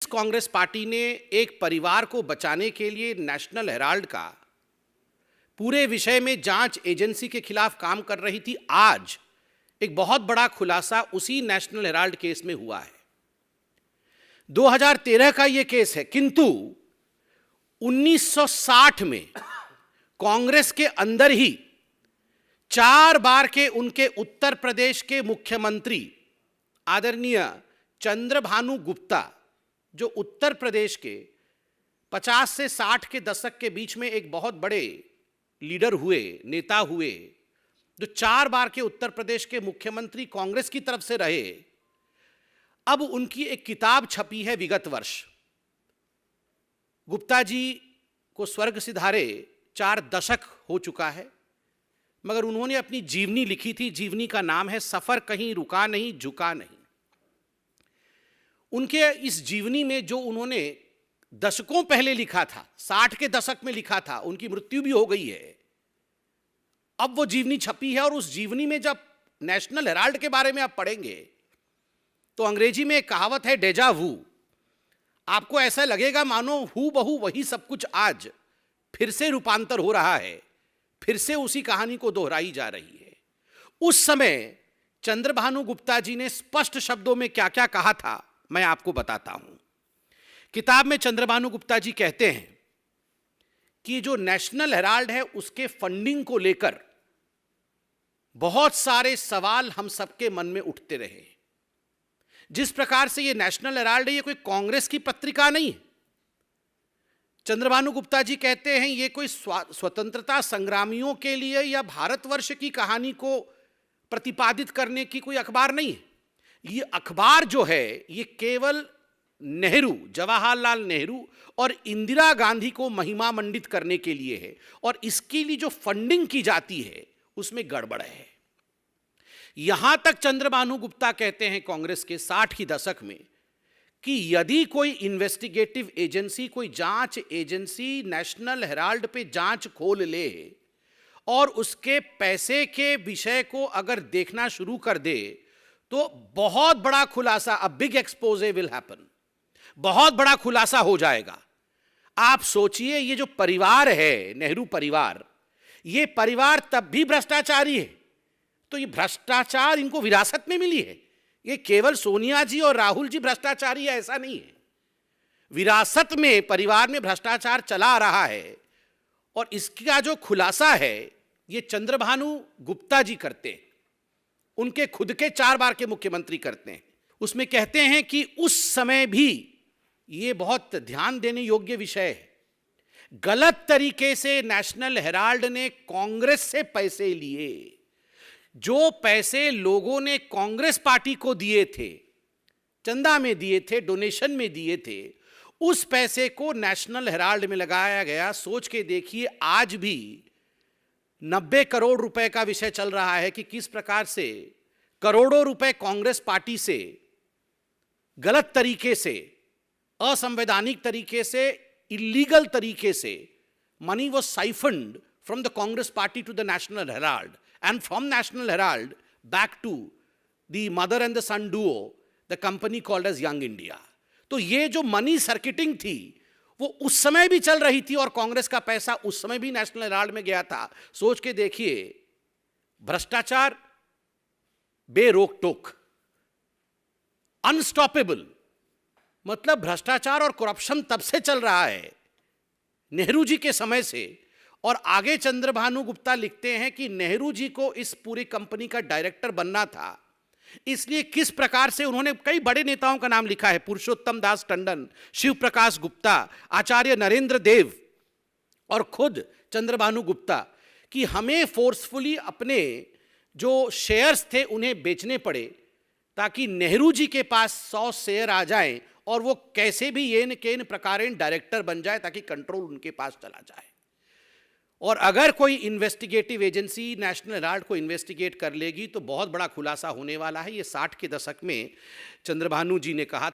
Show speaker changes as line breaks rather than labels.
Congress party ने एक परिवार को बचाने के लिए नेशनल हेराल्ड का पूरे विषय में जांच एजेंसी के खिलाफ काम कर रही थी, आज एक बहुत बड़ा खुलासा उसी नेशनल हेराल्ड केस में हुआ है। 2013 का यह केस है, किंतु 1960 में कांग्रेस के अंदर ही 4 बार के उनके उत्तर प्रदेश के मुख्यमंत्री आदरणीय चंद्रभानु गुप्ता, जो उत्तर प्रदेश के 50 से 60 के दशक के बीच में एक बहुत बड़े लीडर हुए, नेता हुए, जो 4 बार के उत्तर प्रदेश के मुख्यमंत्री कांग्रेस की तरफ से रहे, अब उनकी एक किताब छपी है विगत वर्ष। गुप्ता जी को स्वर्ग सिधारे 4 दशक हो चुका है, मगर उन्होंने अपनी जीवनी लिखी थी। जीवनी का नाम है सफर कहीं रुका नहीं, झुका नहीं। उनके इस जीवनी में जो उन्होंने दशकों पहले लिखा था, 60 के दशक में लिखा था, उनकी मृत्यु भी हो गई है, अब वो जीवनी छपी है। और उस जीवनी में जब नेशनल हेराल्ड के बारे में आप पढ़ेंगे तो अंग्रेजी में एक कहावत है, डेजा वू। आपको ऐसा लगेगा मानो हू बहू वही सब कुछ आज फिर से रूपांतर हो रहा है, फिर से उसी कहानी को दोहराई जा रही है। उस समय चंद्रभानु गुप्ता जी ने स्पष्ट शब्दों में क्या क्या कहा था, मैं आपको बताता हूं। किताब में चंद्रभानु गुप्ता जी कहते हैं कि जो नेशनल हेराल्ड है उसके फंडिंग को लेकर बहुत सारे सवाल हम सबके मन में उठते रहे। जिस प्रकार से ये नेशनल हेराल्ड है, ये कोई कांग्रेस की पत्रिका नहीं है। चंद्रभानु गुप्ता जी कहते हैं ये कोई स्वतंत्रता संग्रामियों के लिए या भारतवर्ष की कहानी को प्रतिपादित करने की कोई अखबार नहीं है। ये अखबार जो है ये केवल नेहरू, जवाहरलाल नेहरू और इंदिरा गांधी को महिमा मंडित करने के लिए है, और इसके लिए जो फंडिंग की जाती है उसमें गड़बड़ है। यहां तक चंद्रभानु गुप्ता कहते हैं कांग्रेस के 60 की दशक में कि यदि कोई इन्वेस्टिगेटिव एजेंसी, कोई जांच एजेंसी नेशनल हेराल्ड पे जांच खोल ले और उसके पैसे के विषय को अगर देखना शुरू कर दे तो बहुत बड़ा खुलासा, a big exposé will happen, बहुत बड़ा खुलासा हो जाएगा। आप सोचिए, ये जो परिवार है नेहरू परिवार, ये परिवार तब भी भ्रष्टाचारी है, तो ये भ्रष्टाचार इनको विरासत में मिली है। ये केवल सोनिया जी और राहुल जी भ्रष्टाचारी है ऐसा नहीं है, विरासत में परिवार में भ्रष्टाचार चला आ रहा है। और इसका जो खुलासा है ये चंद्रभानु गुप्ता जी करते हैं, उनके खुद के 4 बार के मुख्यमंत्री करते हैं। उसमें कहते हैं कि उस समय भी ये बहुत ध्यान देने योग्य विषय है, गलत तरीके से नेशनल हेराल्ड ने कांग्रेस से पैसे लिए। जो पैसे लोगों ने कांग्रेस पार्टी को दिए थे, चंदा में दिए थे, डोनेशन में दिए थे, उस पैसे को नेशनल हेराल्ड में लगाया गया। सोच के देखिए, आज भी 90 करोड़ रुपए का विषय चल रहा है कि किस प्रकार से करोड़ों रुपए कांग्रेस पार्टी से गलत तरीके से, असंवैधानिक तरीके से, इलीगल तरीके से money was siphoned from the Congress party to the National Herald and from National Herald back to the mother and the son duo, the company called as Young India. तो ये जो मनी सर्किटिंग थी वो उस समय भी चल रही थी और कांग्रेस का पैसा उस समय भी नेशनल हेराल्ड में गया था। सोच के देखिए, भ्रष्टाचार बेरोक टोक, अनस्टॉपेबल, मतलब भ्रष्टाचार और करप्शन तब से चल रहा है, नेहरू जी के समय से। और आगे चंद्रभानु गुप्ता लिखते हैं कि नेहरू जी को इस पूरी कंपनी का डायरेक्टर बनना था, इसलिए किस प्रकार से उन्होंने कई बड़े नेताओं का नाम लिखा है, पुरुषोत्तम दास टंडन, शिव प्रकाश गुप्ता, आचार्य नरेंद्र देव और खुद चंद्रभानु गुप्ता, कि हमें फोर्सफुली अपने जो शेयर्स थे उन्हें बेचने पड़े ताकि नेहरू जी के पास 100 शेयर आ जाएं और वो कैसे भी येन केन प्रकारेण डायरेक्टर बन जाए ताकि कंट्रोल उनके पास चला जाए। और अगर कोई इन्वेस्टिगेटिव एजेंसी नेशनल हेराल्ड को इन्वेस्टिगेट कर लेगी तो बहुत बड़ा खुलासा होने वाला है। ये 60 के दशक में चंद्रभानु जी ने कहा